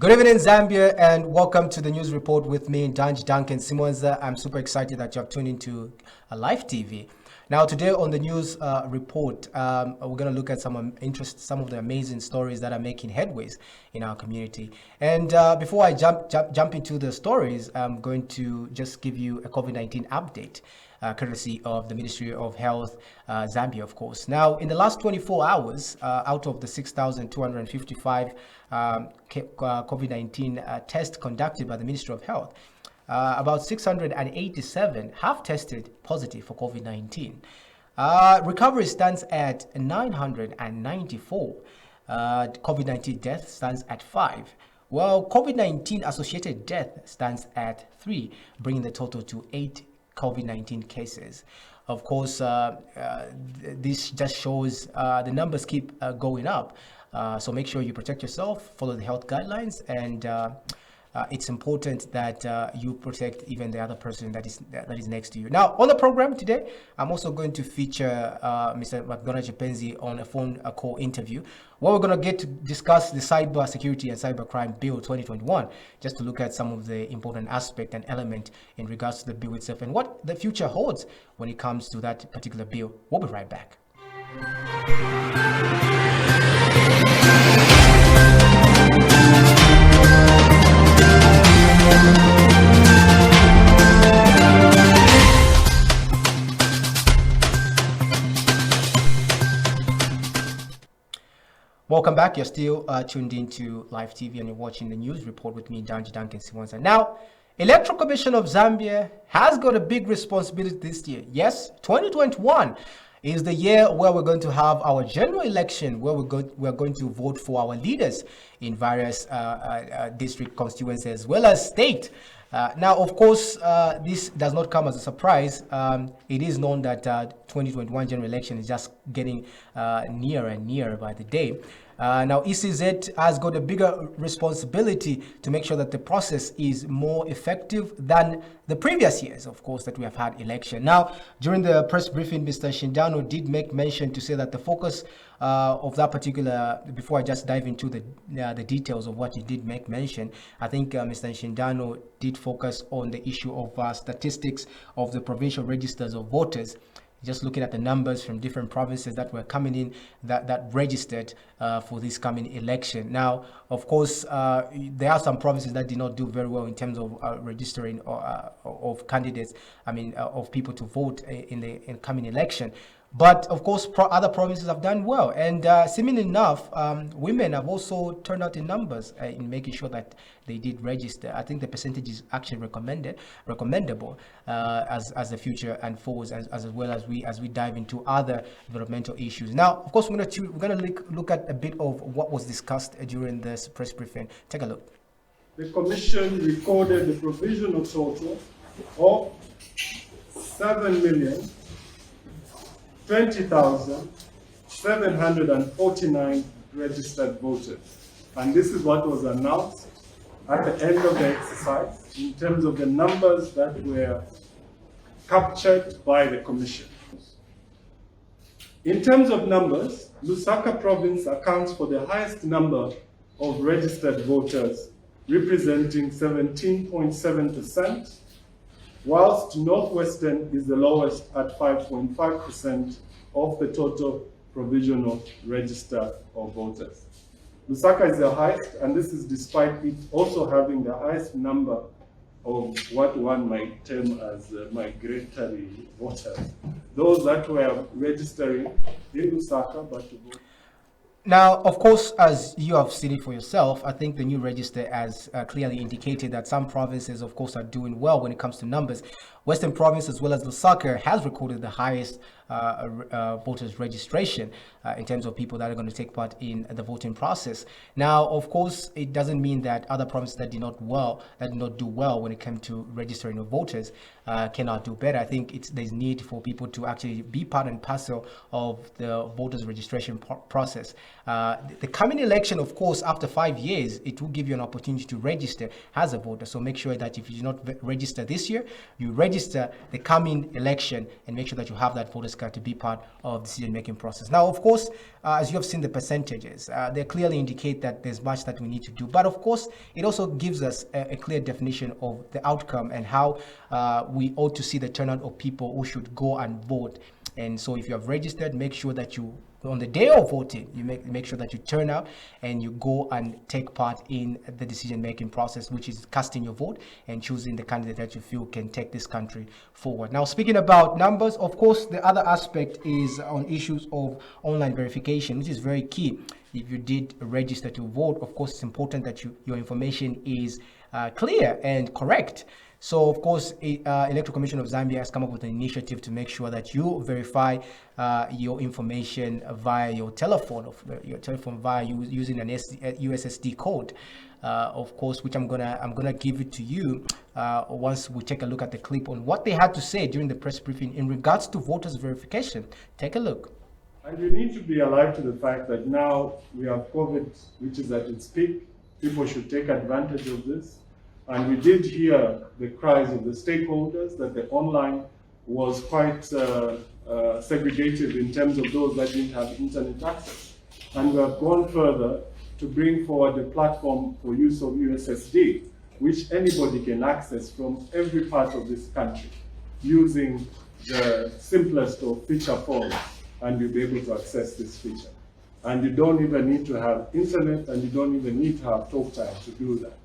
Good evening, Zambia, and welcome to the news report with me, Danj Duncan Simonza. I'm super excited that you have tuned into Live TV. Now, today on the news report, we're going to look at some of the amazing stories that are making headways in our community. And before I jump into the stories, I'm going to just give you a COVID-19 update. Courtesy of the Ministry of Health, Zambia, of course. Now, in the last 24 hours, out of the 6,255 COVID-19 tests conducted by the Ministry of Health, about 687 have tested positive for COVID-19. Recovery stands at 994. COVID-19 death stands at 5. Well, COVID-19 associated death stands at 3, bringing the total to 8 COVID-19 cases. Of course, this just shows the numbers keep going up. So make sure you protect yourself, follow the health guidelines, and it's important that you protect even the other person that is next to you. Now, on the program today, I'm also going to feature Mr. McDonald Chipenzi on a phone call interview, where we're going to get to discuss the Cyber Security and Cybercrime Bill 2021, just to look at some of the important aspect and element in regards to the bill itself and what the future holds when it comes to that particular bill. We'll be right back. Welcome back. You're still tuned into Live TV and you're watching the news report with me, Danji Duncan Simonza. Now, Electoral Commission of Zambia has got a big responsibility this year. Yes, 2021 is the year where we're going to have our general election, where we're going to vote for our leaders in various district constituencies as well as state. Now, of course, this does not come as a surprise. It is known that 2021 general election is just getting nearer and nearer by the day. Now, ECZ has got a bigger responsibility to make sure that the process is more effective than the previous years, of course, that we have had election. Now, during the press briefing, Mr. Shindano did make mention to say that the focus of that particular, before I just dive into the details of what he did make mention, I think Mr. Shindano did focus on the issue of statistics of the provincial registers of voters. Just looking at the numbers from different provinces that were coming in, that registered for this coming election. Now, of course, there are some provinces that did not do very well in terms of registering of candidates, of people to vote in the coming election. But of course, other provinces have done well, and seemingly enough, women have also turned out in numbers in making sure that they did register. I think the percentage is actually recommendable as the future unfolds, as well as we dive into other developmental issues. Now, of course, we're going to look at a bit of what was discussed during this press briefing. Take a look. The Commission recorded the provisional total of 7,020,749 registered voters. And this is what was announced at the end of the exercise in terms of the numbers that were captured by the Commission. In terms of numbers, Lusaka province accounts for the highest number of registered voters, representing 17.7%, whilst Northwestern is the lowest at 5.5% of the total provisional register of voters. Lusaka is the highest, and this is despite it also having the highest number of what one might term as migratory voters, those that were registering in Lusaka but to vote. Now, of course, as you have seen it for yourself, I think the new register has clearly indicated that some provinces, of course, are doing well when it comes to numbers. Western Province, as well as Lusaka, has recorded the highest voters registration in terms of people that are going to take part in the voting process. Now, of course, it doesn't mean that other provinces that did not do well when it came to registering of voters cannot do better. I think there's need for people to actually be part and parcel of the voters registration process. The coming election, of course, after 5 years, it will give you an opportunity to register as a voter. So make sure that if you do not register this year, you register register the coming election and make sure that you have that voters card to be part of the decision-making process. Now, of course, as you have seen the percentages, they clearly indicate that there's much that we need to do. But of course, it also gives us a clear definition of the outcome and how we ought to see the turnout of people who should go and vote. And so if you have registered, make sure that you, on the day of voting, you make sure that you turn out and you go and take part in the decision-making process, which is casting your vote and choosing the candidate that you feel can take this country forward. Now, speaking about numbers, of course, the other aspect is on issues of online verification, which is very key. If you did register to vote, of course, it's important that your information is clear and correct. So, of course, Electoral Commission of Zambia has come up with an initiative to make sure that you verify your information via your telephone, via using an USSD code, of course, which I'm gonna give it to you once we take a look at the clip on what they had to say during the press briefing in regards to voters verification. Take a look. And you need to be alive to the fact that now we have COVID, which is at its peak. People should take advantage of this. And we did hear the cries of the stakeholders that the online was quite segregated in terms of those that didn't have internet access. And we have gone further to bring forward a platform for use of USSD, which anybody can access from every part of this country using the simplest of feature phones, and you'll be able to access this feature. And you don't even need to have internet, and you don't even need to have talk time to do that.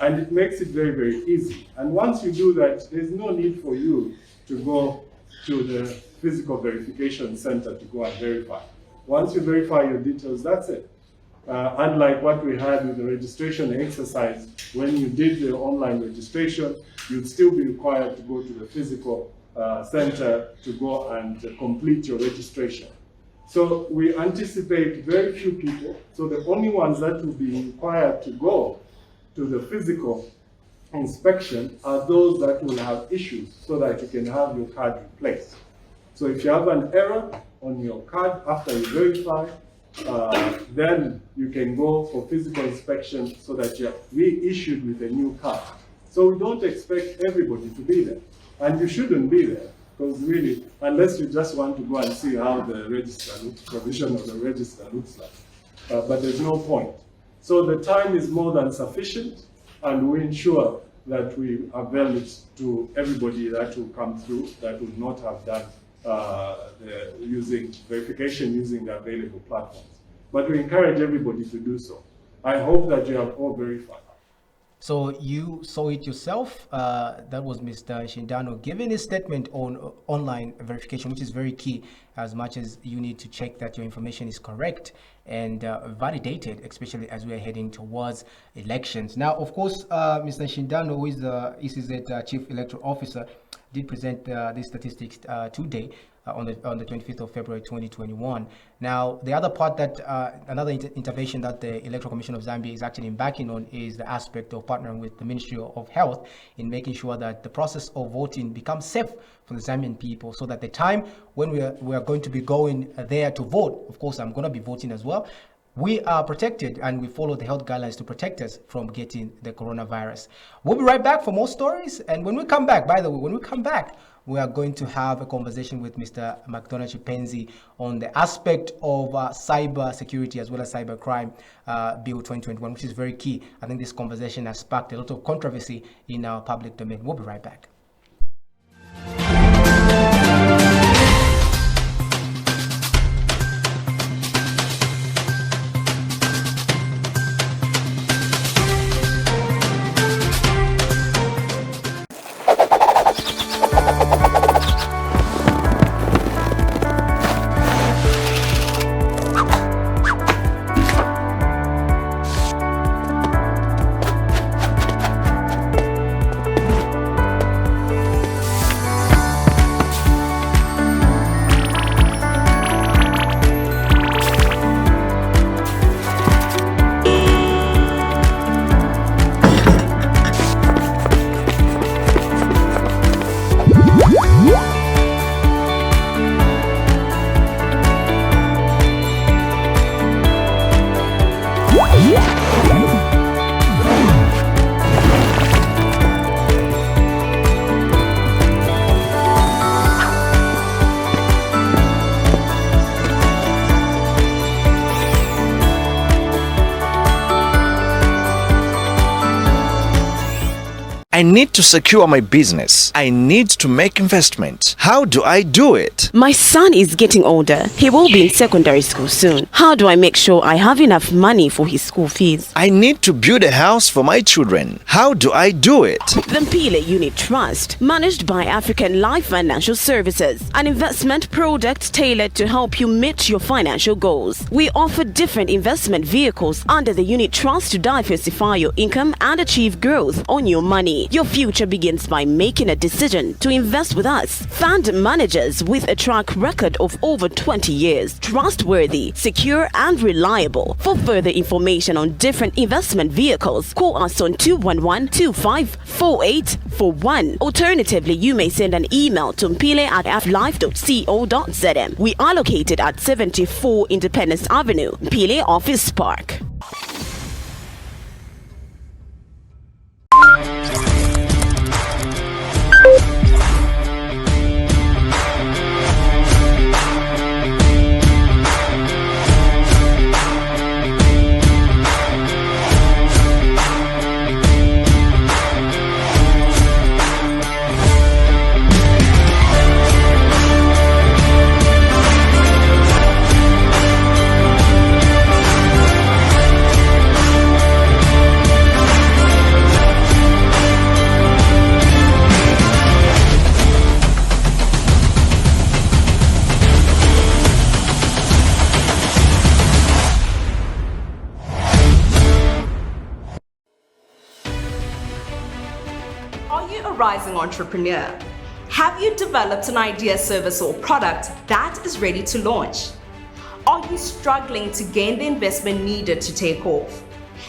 And it makes it very, very easy. And once you do that, there's no need for you to go to the physical verification center to go and verify. Once you verify your details, that's it. Unlike what we had with the registration exercise, when you did the online registration, you'd still be required to go to the physical center to go and complete your registration. So we anticipate very few people. So the only ones that will be required to go to the physical inspection are those that will have issues so that you can have your card replaced. So if you have an error on your card after you verify, then you can go for physical inspection so that you're reissued with a new card. So we don't expect everybody to be there. And you shouldn't be there, because really, unless you just want to go and see how the register looks, provision of the register looks like. But there's no point. So the time is more than sufficient, and we ensure that we avail it to everybody that will come through that would not have done using verification using the available platforms. But we encourage everybody to do so. I hope that you have all verified. So you saw it yourself. That was Mr. Shindano giving his statement on online verification, which is very key, as much as you need to check that your information is correct and validated, especially as we are heading towards elections. Now, of course, Mr. Shindano, who is the ECZ Chief Electoral Officer, did present these statistics today on the 25th of February 2021. Now, the other part that another intervention that the Electoral Commission of Zambia is actually embarking on is the aspect of partnering with the Ministry of Health in making sure that the process of voting becomes safe for the Zambian people, so that the time when we are going to be going there to vote, of course, I'm going to be voting as well, we are protected and we follow the health guidelines to protect us from getting the coronavirus. We'll be right back for more stories. And when we come back, by the way, we are going to have a conversation with Mr. McDonald Chipenzi on the aspect of cyber security as well as cyber crime bill 2021, which is very key. I think this conversation has sparked a lot of controversy in our public domain. We'll be right back. I need to secure my business. I need to make investment. How do I do it? My son is getting older. He will be in secondary school soon. How do I make sure I have enough money for his school fees? I need to build a house for my children. How do I do it? The Mpile Unit Trust, managed by African Life Financial Services, an investment product tailored to help you meet your financial goals. We offer different investment vehicles under the Unit Trust to diversify your income and achieve growth on your money. Your future begins by making a decision to invest with us. Fund managers with a track record of over 20 years, trustworthy, secure and reliable. For further information on different investment vehicles, call us on 211-254841. Alternatively, you may send an email to mpile@afrilife.co.zm. We are located at 74 Independence Avenue, Mpile Office Park. Are you a rising entrepreneur? Have you developed an idea, service, or product that is ready to launch? Are you struggling to gain the investment needed to take off?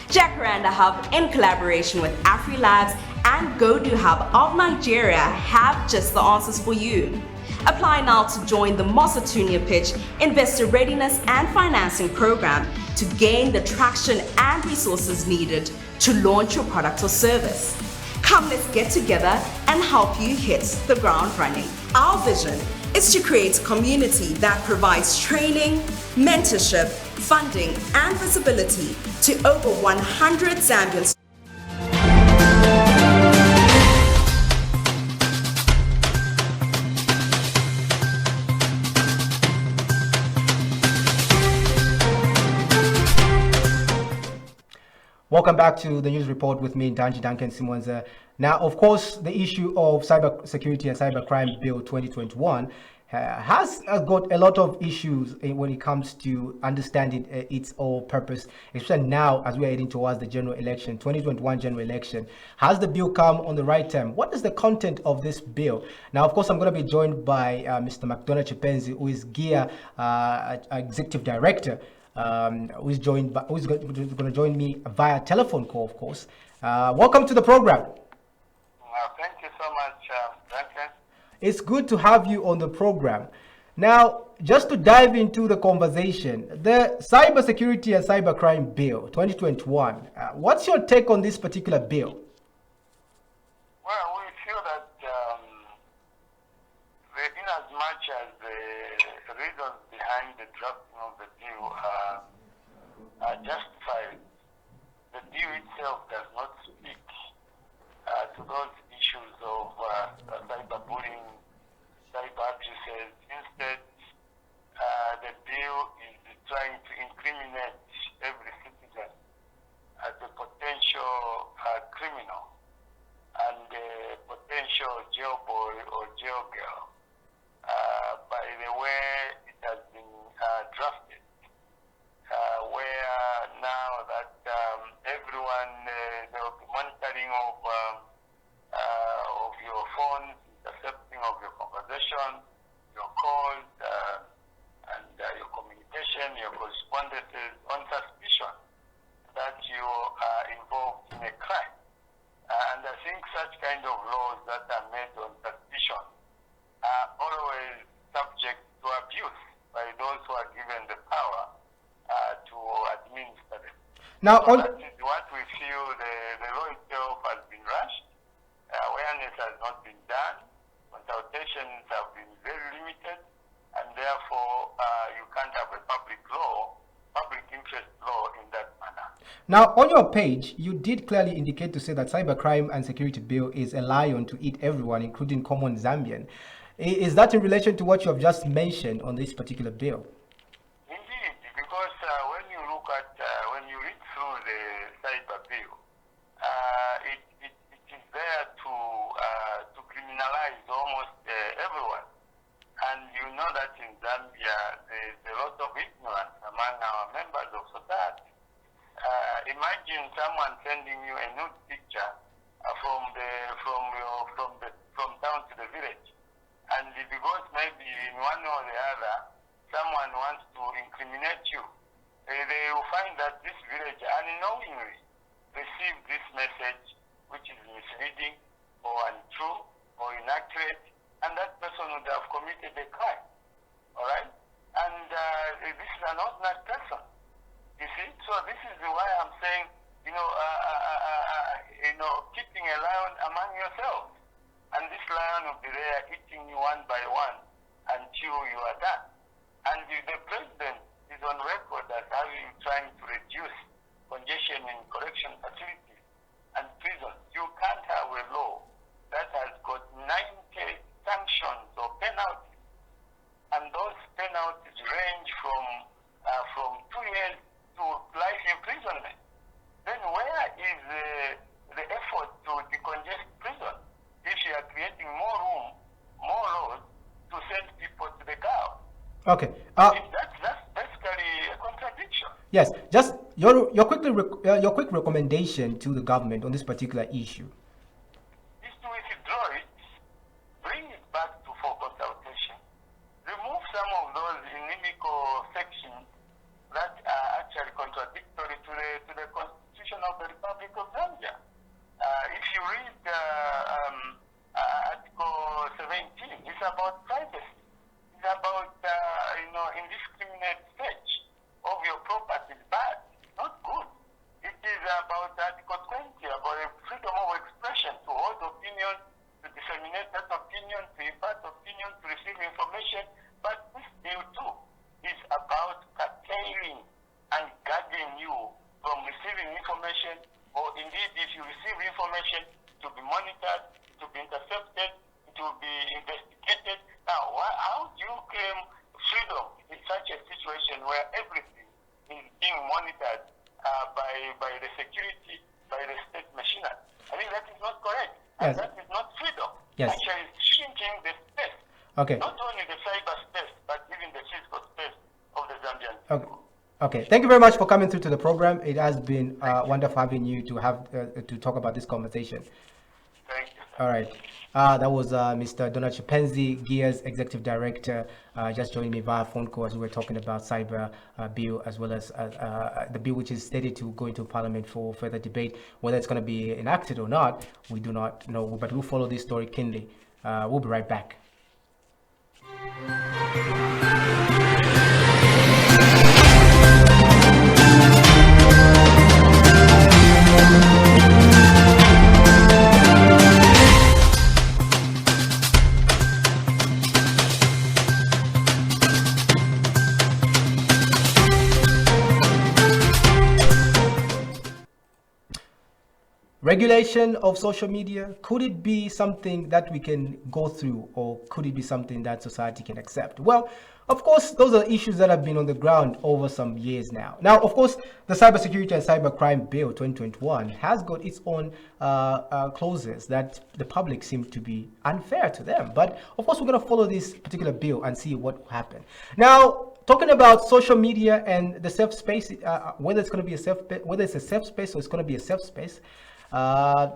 Jacaranda Hub, in collaboration with AfriLabs and GoDo Hub of Nigeria, have just the answers for you. Apply now to join the Mosatunia Pitch Investor Readiness and Financing Program to gain the traction and resources needed to launch your product or service. Come, let's get together and help you hit the ground running. Our vision is to create a community that provides training, mentorship, funding, and visibility to over 100 Zambians. Welcome back to the news report with me, Danji Duncan Simonza. Now, of course, the issue of cybersecurity and cybercrime bill 2021 has got a lot of issues when it comes to understanding its whole purpose, especially now as we are heading towards the general election, 2021 general election. Has the bill come on the right time? What is the content of this bill? Now, of course, I'm going to be joined by Mr. McDonald Chipenzi, who is GEAR Executive Director. Who's going to join me via telephone call, of course. Welcome to the program. Thank you so much, Duncan. It's good to have you on the program. Now, just to dive into the conversation, the Cybersecurity and Cybercrime Bill 2021, what's your take on this particular bill? Well, we feel that in as much as the reasons behind the drafting of the bill are justified, the bill itself does not speak to those issues of cyberbullying, cyber abuses. Instead, the bill is trying to incriminate every citizen as a potential criminal and a potential jail boy or jail girl by the way it has been drafted, where now that everyone, there will be monitoring of your phones, intercepting of your conversation, your calls, and your communication, your correspondences on suspicion that you are involved in a crime. And I think such kind of laws that are made on suspicion are always subject to abuse by those who are given the power to administer them. Now, so that is what we feel the law itself has been rushed, awareness has not been done, consultations have been very limited, and therefore you can't have a public law, public interest law in that manner. Now, on your page, you did clearly indicate to say that cybercrime and security bill is a lion to eat everyone, including common Zambian. Is that in relation to what you have just mentioned on this particular bill? Indeed, because when you look at, when you read through the cyber bill, it is there to criminalize almost everyone. And you know that in Zambia, there's a lot of ignorance among our members of society. Imagine someone sending you a nude picture from town to the village, and because maybe in one or the other, someone wants to incriminate you, they will find that this village unknowingly received this message, which is misleading or untrue or inaccurate, and that person would have committed a crime. All right, and this is an ordinary person. You see, so this is why I'm saying, keeping a lion among yourselves, and this lion will be there eating you one by one until you are done. And the president is on record as having trying to reduce congestion in correction facilities and prisons. You can't have a law that has got 90 sanctions or penalties, and those penalties range from 2 years to life imprisonment. Then where is the effort to decongest prison if you are creating more room, more laws to send people to the guard? Okay. That's basically a contradiction. Yes. Just your quick recommendation to the government on this particular issue. Is to withdraw it, bring it back to full consultation, remove some of those inimical sections that are actually contradictory to the Constitution of the Republic of Zambia. If you read Article 17, it's about privacy. It's about indiscriminate search of your property is bad. It's not good. It is about Article 20, about freedom of expression, to hold opinion, to disseminate that opinion, to impart opinion, to receive information. But this bill too is about curtailing and guarding you from receiving information, or indeed if you receive information, to be monitored, to be intercepted, to be investigated. Now, how do you claim freedom in such a situation where everything is being monitored by the security, by the state machinery? I think that is not correct. And Yes. that is not freedom. Yes. Actually, it's shrinking the space. Okay. Not only the cyberspace, but even the physical space of the Zambian Okay. people. Okay. Thank you very much for coming through to the program. It has been wonderful having you to talk about this conversation. Thank you. All right. That was Mr. Donald Chipenzi, Gears Executive Director, just joining me via phone call as we were talking about cyber bill, as well as the bill which is stated to go into Parliament for further debate. Whether it's going to be enacted or not, we do not know, but we'll follow this story keenly. We'll be right back. Regulation of social media, could it be something that we can go through, or could it be something that society can accept? Well, of course, those are issues that have been on the ground over some years now. Now, of course, the Cybersecurity and Cybercrime Bill 2021 has got its own clauses that the public seem to be unfair to them. But of course, we're going to follow this particular bill and see what will happen. Now, talking about social media and the safe space, whether it's going to be whether it's a safe space or it's going to be a safe space. I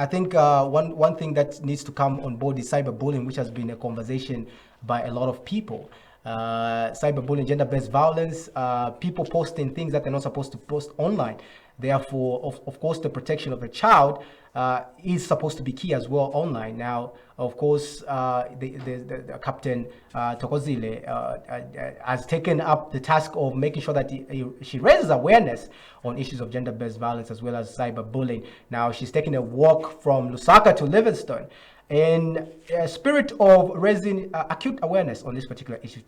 think one thing that needs to come on board is cyberbullying, which has been a conversation by a lot of people. Cyberbullying, gender-based violence, people posting things that they're not supposed to post online. Therefore, of course, the protection of a child is supposed to be key as well online. Now, of course, the Captain Tokozile has taken up the task of making sure that she raises awareness on issues of gender-based violence as well as cyberbullying. Now, she's taking a walk from Lusaka to Livingstone, in a spirit of raising acute awareness on this particular issue.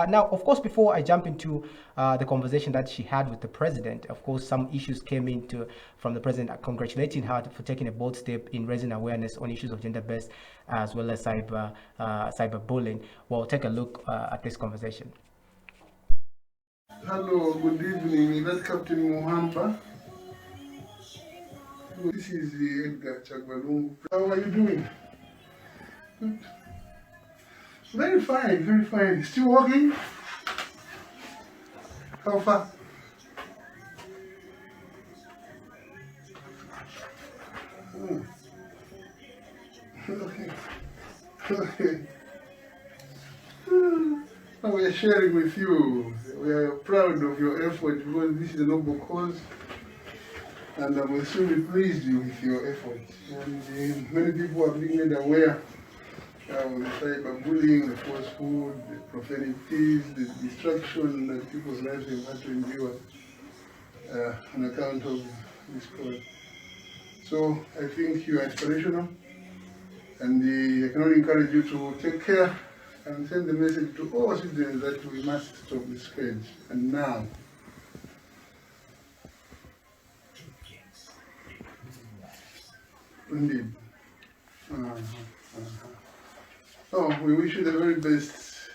Now, of course, before I jump into the conversation that she had with the president, of course, some issues came into from the president congratulating her for taking a bold step in raising awareness on issues of gender-based as well as cyberbullying. Well, take a look at this conversation. Hello, good evening. That's Captain Muhamba. This is Edgar Chagbalungu. How are you doing? Good. Very fine, very fine. Still working? How far? Okay. Okay. We are sharing with you. We are proud of your effort because this is a noble cause. And I'm extremely pleased with your efforts. And many people are being made aware of the cyberbullying, the falsehood, the profanities, the destruction that people's lives have had to endure on account of this cause. So I think you are inspirational, and I can only encourage you to take care and send the message to all citizens that we must stop this scourge. And now, indeed. Oh, we wish you the very best.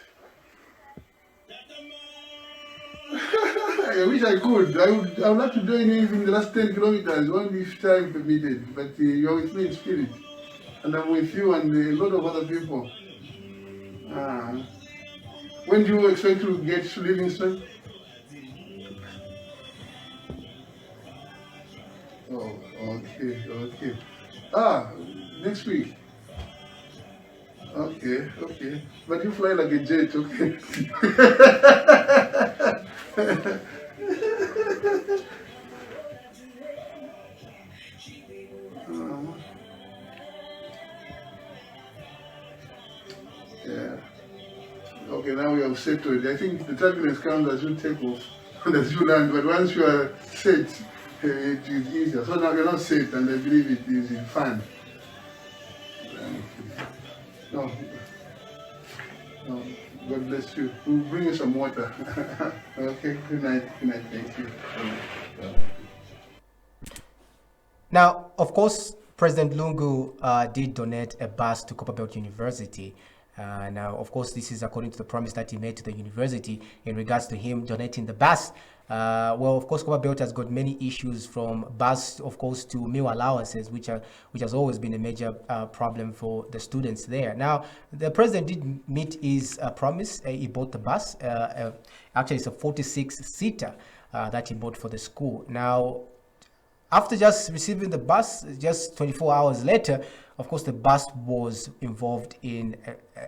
I wish I could. I would like to join you in the last 10 kilometers, only if time permitted. But you're with me in spirit. And I'm with you and a lot of other people. When do you expect to get to Livingston? Oh, okay, okay. Next week. Okay, okay. But you fly like a jet, okay? Yeah. Okay, now we have settled. I think the turbulence comes as you take off and as you land, but once you are set, it is easier. So now you're not set, and I believe it is fun. No. No. God bless you. We'll bring you some water. Okay, good night. Good night. Thank you. Now, of course, President Lungu did donate a bus to Copperbelt University. Now, of course, this is according to the promise that he made to the university in regards to him donating the bus. Well, of course, Copperbelt has got many issues, from bus, of course, to meal allowances, which has always been a major problem for the students there. Now, the president did meet his promise. He bought the bus. Actually, it's a 46-seater that he bought for the school. Now, after just receiving the bus, just 24 hours later, of course, the bus was involved in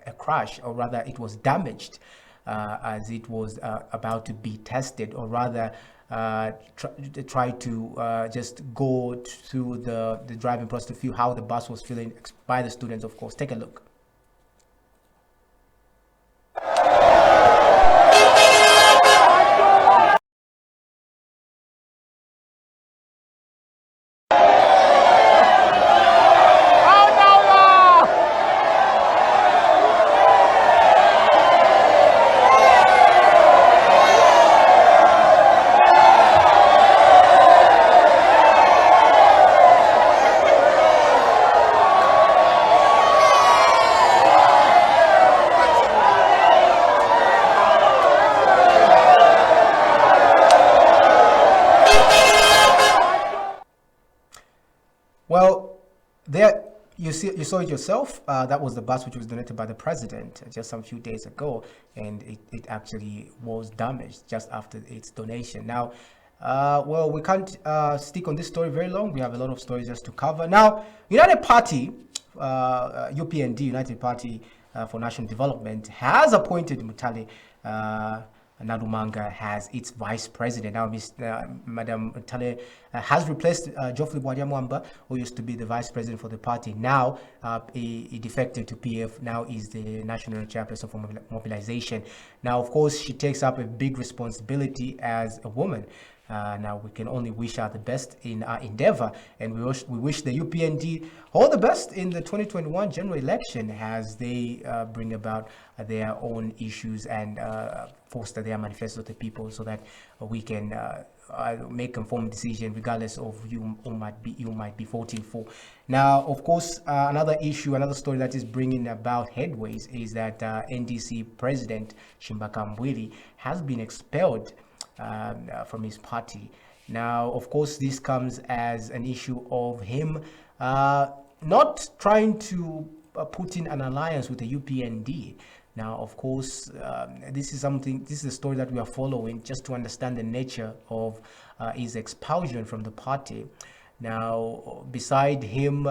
a crash, or rather it was damaged as it was about to be tested, or rather try to just go through the driving process to feel how the bus was feeling by the students, of course. Take a look. Well, there you saw it yourself. That was the bus which was donated by the president just some few days ago, and it actually was damaged just after its donation. Now, well, we can't stick on this story very long. We have a lot of stories just to cover. Now, United Party, UPND, United Party for National Development, has appointed Mutale Nalumanga as its vice president. Now, Madam Tale has replaced Geoffrey Bwanyamwamba, who used to be the vice president for the party. Now, he defected to PF. Now is the national chairperson for mobilization. Now, of course, she takes up a big responsibility as a woman. Now we can only wish her the best in our endeavor, and we wish the UPND all the best in the 2021 general election as they bring about their own issues and foster their manifesto to the people, so that we can make informed decision regardless of you might be voting for. Now, of course, another story that is bringing about headways is that NDC President Chimbaka Mbwili has been expelled from his party. Now, of course, this comes as an issue of him not trying to put in an alliance with the UPND. Now, of course, this is a story that we are following just to understand the nature of his expulsion from the party. Now, beside him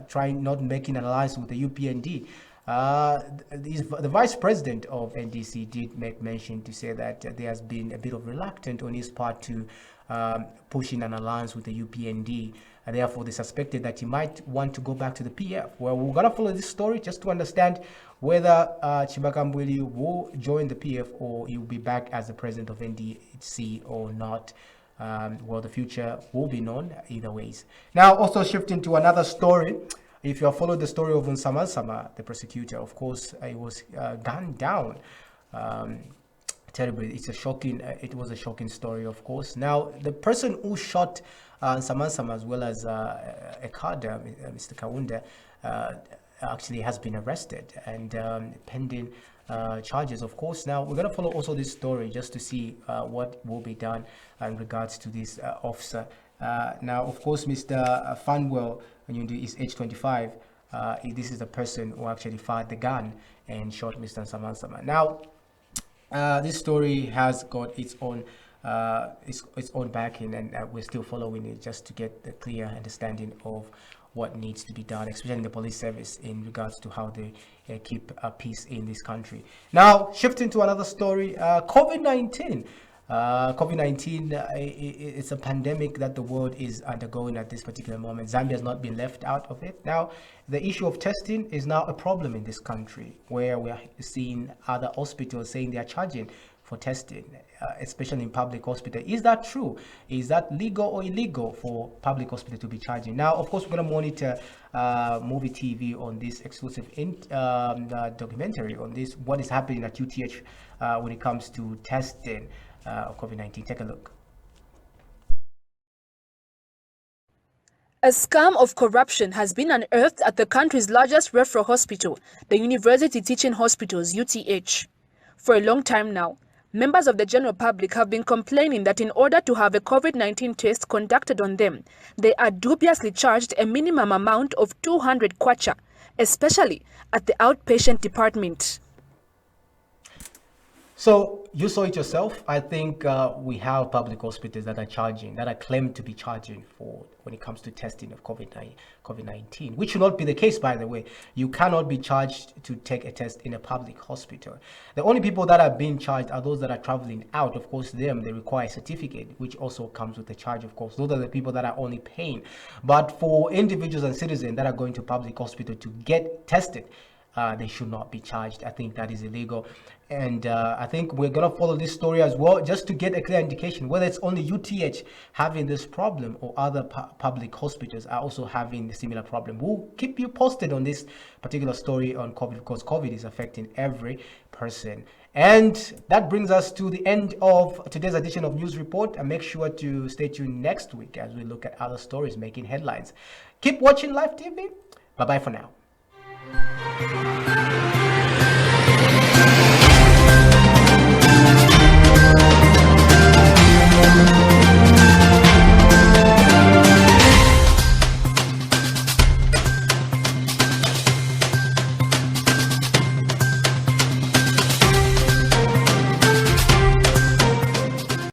trying not making an alliance with the UPND, the vice president of NDC did make mention to say that there has been a bit of reluctance on his part to push in an alliance with the UPND, and therefore they suspected that he might want to go back to the PF. Well, we're gonna follow this story just to understand whether Chimbaka Mbwili will join the PF or he will be back as the president of NDC or not. Well, the future will be known either ways. Now, also shifting to another story. If you have followed the story of Nsamantsama, the prosecutor, of course, it was gunned down terribly. It was a shocking story, of course. Now, the person who shot Nsamantsama as well as Ekada, Mr. Kaunda, actually has been arrested and pending charges, of course. Now, we're going to follow also this story just to see what will be done in regards to this officer. Now, of course, Mr. Fanwell is age 25. This is the person who actually fired the gun and shot Mr. Nsamantsama. Now, this story has got its own backing, and we're still following it just to get the clear understanding of what needs to be done, especially in the police service, in regards to how they keep peace in this country. Now, shifting to another story, COVID-19. COVID-19, it's a pandemic that the world is undergoing at this particular moment. Zambia has not been left out of it. Now, the issue of testing is now a problem in this country, where we are seeing other hospitals saying they are charging for testing, especially in public hospital. Is that true? Is that legal or illegal for public hospital to be charging? Now, of course, we're going to monitor Movie TV on this exclusive documentary on this, what is happening at UTH when it comes to testing of COVID-19. Take a look. A scam of corruption has been unearthed at the country's largest referral hospital, the University Teaching Hospitals, UTH. For a long time now, members of the general public have been complaining that in order to have a COVID-19 test conducted on them, they are dubiously charged a minimum amount of 200 kwacha, especially at the outpatient department. So you saw it yourself. I think we have public hospitals that are claimed to be charging for when it comes to testing of COVID-19, which should not be the case, by the way. You cannot be charged to take a test in a public hospital. The only people that are being charged are those that are traveling out. Of course, they require a certificate, which also comes with a charge, of course. Those are the people that are only paying. But for individuals and citizens that are going to public hospital to get tested, they should not be charged. I think that is illegal. And I think we're going to follow this story as well, just to get a clear indication whether it's only UTH having this problem or other public hospitals are also having a similar problem. We'll keep you posted on this particular story on COVID, because COVID is affecting every person. And that brings us to the end of today's edition of News Report. And make sure to stay tuned next week as we look at other stories making headlines. Keep watching Live TV. Bye-bye for now.